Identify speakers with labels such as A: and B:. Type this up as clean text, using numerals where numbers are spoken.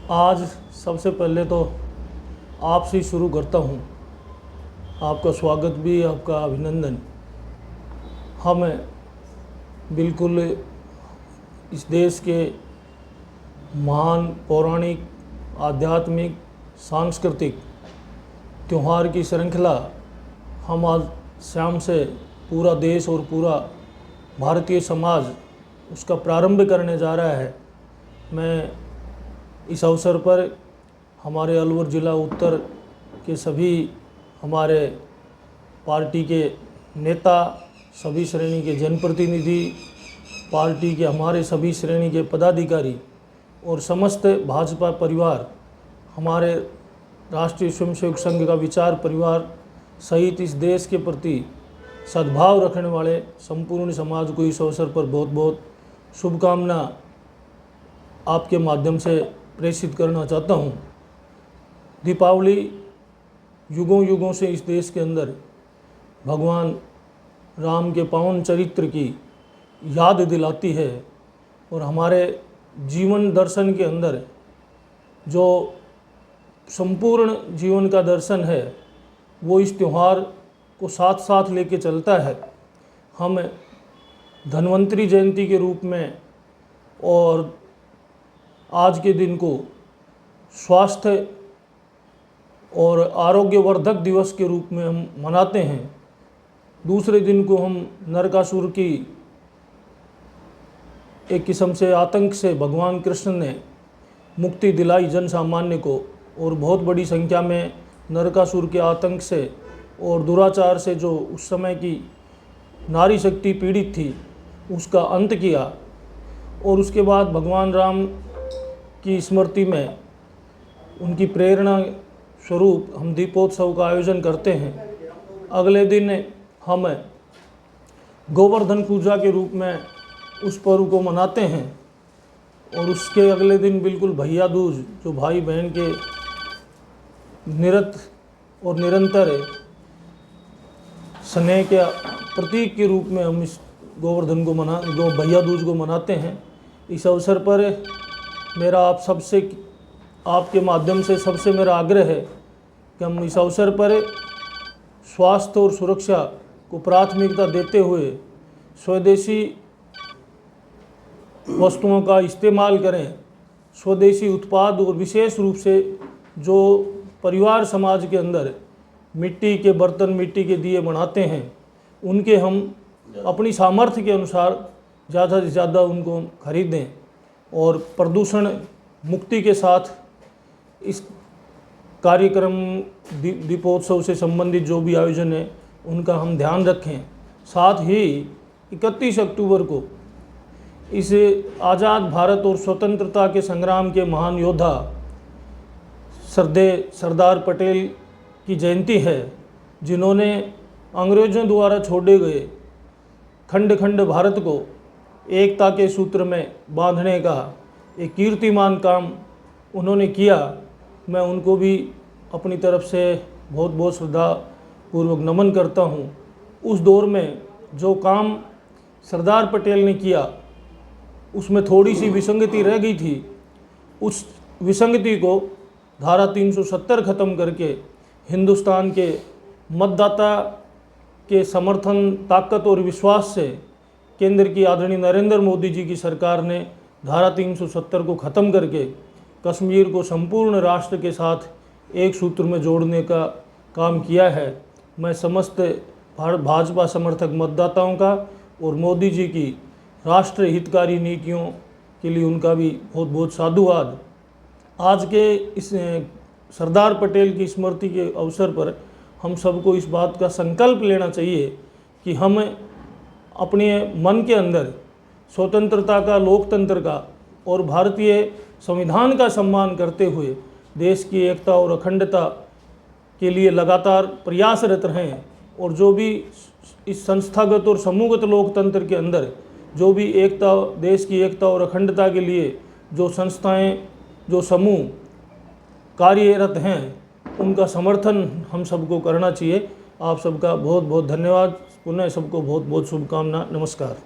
A: आज सबसे पहले तो आपसे ही शुरू करता हूँ। आपका स्वागत भी, आपका अभिनंदन। हम बिल्कुल इस देश के महान पौराणिक, आध्यात्मिक, सांस्कृतिक त्यौहार की श्रृंखला हम आज शाम से पूरा देश और पूरा भारतीय समाज उसका प्रारंभ करने जा रहा है। मैं इस अवसर पर हमारे अलवर ज़िला उत्तर के सभी हमारे पार्टी के नेता, सभी श्रेणी के जनप्रतिनिधि, पार्टी के हमारे सभी श्रेणी के पदाधिकारी और समस्त भाजपा परिवार, हमारे राष्ट्रीय स्वयंसेवक संघ का विचार परिवार सहित इस देश के प्रति सद्भाव रखने वाले संपूर्ण समाज को इस अवसर पर बहुत बहुत शुभकामना आपके माध्यम से प्रेषित करना चाहता हूँ। दीपावली युगों युगों से इस देश के अंदर भगवान राम के पावन चरित्र की याद दिलाती है और हमारे जीवन दर्शन के अंदर जो संपूर्ण जीवन का दर्शन है वो इस त्यौहार को साथ साथ लेके चलता है। हम धन्वंतरी जयंती के रूप में और आज के दिन को स्वास्थ्य और आरोग्यवर्धक दिवस के रूप में हम मनाते हैं। दूसरे दिन को हम नरकासुर की एक किस्म से आतंक से भगवान कृष्ण ने मुक्ति दिलाई जन सामान्य को, और बहुत बड़ी संख्या में नरकासुर के आतंक से और दुराचार से जो उस समय की नारी शक्ति पीड़ित थी उसका अंत किया। और उसके बाद भगवान राम की स्मृति में उनकी प्रेरणा स्वरूप हम दीपोत्सव का आयोजन करते हैं। अगले दिन हम गोवर्धन पूजा के रूप में उस पर्व को मनाते हैं और उसके अगले दिन बिल्कुल भैया दूज, जो भाई बहन के निरत और निरंतर स्नेह के प्रतीक के रूप में हम इस गोवर्धन को भैया दूज को मनाते हैं। इस अवसर पर मेरा आप सबसे, आपके माध्यम से सबसे मेरा आग्रह है कि हम इस अवसर पर स्वास्थ्य और सुरक्षा को प्राथमिकता देते हुए स्वदेशी वस्तुओं का इस्तेमाल करें। स्वदेशी उत्पाद और विशेष रूप से जो परिवार समाज के अंदर मिट्टी के बर्तन, मिट्टी के दिए बनाते हैं, उनके हम अपनी सामर्थ्य के अनुसार ज़्यादा से ज़्यादा उनको खरीदें और प्रदूषण मुक्ति के साथ इस कार्यक्रम दीपोत्सव से संबंधित जो भी आयोजन है उनका हम ध्यान रखें। साथ ही 31 अक्टूबर को इस आज़ाद भारत और स्वतंत्रता के संग्राम के महान योद्धा सरदार पटेल की जयंती है, जिन्होंने अंग्रेज़ों द्वारा छोड़े गए खंड खंड भारत को एकता के सूत्र में बांधने का एक कीर्तिमान काम उन्होंने किया। मैं उनको भी अपनी तरफ से बहुत बहुत श्रद्धापूर्वक नमन करता हूँ। उस दौर में जो काम सरदार पटेल ने किया उसमें थोड़ी सी विसंगति रह गई थी। उस विसंगति को धारा 370 ख़त्म करके हिंदुस्तान के मतदाता के समर्थन, ताकत और विश्वास से केंद्र की आदरणीय नरेंद्र मोदी जी की सरकार ने धारा 370 को ख़त्म करके कश्मीर को संपूर्ण राष्ट्र के साथ एक सूत्र में जोड़ने का काम किया है। मैं समस्त भाजपा समर्थक मतदाताओं का और मोदी जी की राष्ट्र हितकारी नीतियों के लिए उनका भी बहुत बहुत साधुवाद। आज के इस सरदार पटेल की स्मृति के अवसर पर हम सबको इस बात का संकल्प लेना चाहिए कि हम अपने मन के अंदर स्वतंत्रता का, लोकतंत्र का और भारतीय संविधान का सम्मान करते हुए देश की एकता और अखंडता के लिए लगातार प्रयासरत रहें। और जो भी इस संस्थागत और समूहगत लोकतंत्र के अंदर जो भी एकता, देश की एकता और अखंडता के लिए जो संस्थाएं, जो समूह कार्यरत हैं, उनका समर्थन हम सबको करना चाहिए। आप सबका बहुत बहुत धन्यवाद। पुनः सबको बहुत बहुत शुभकामना। नमस्कार।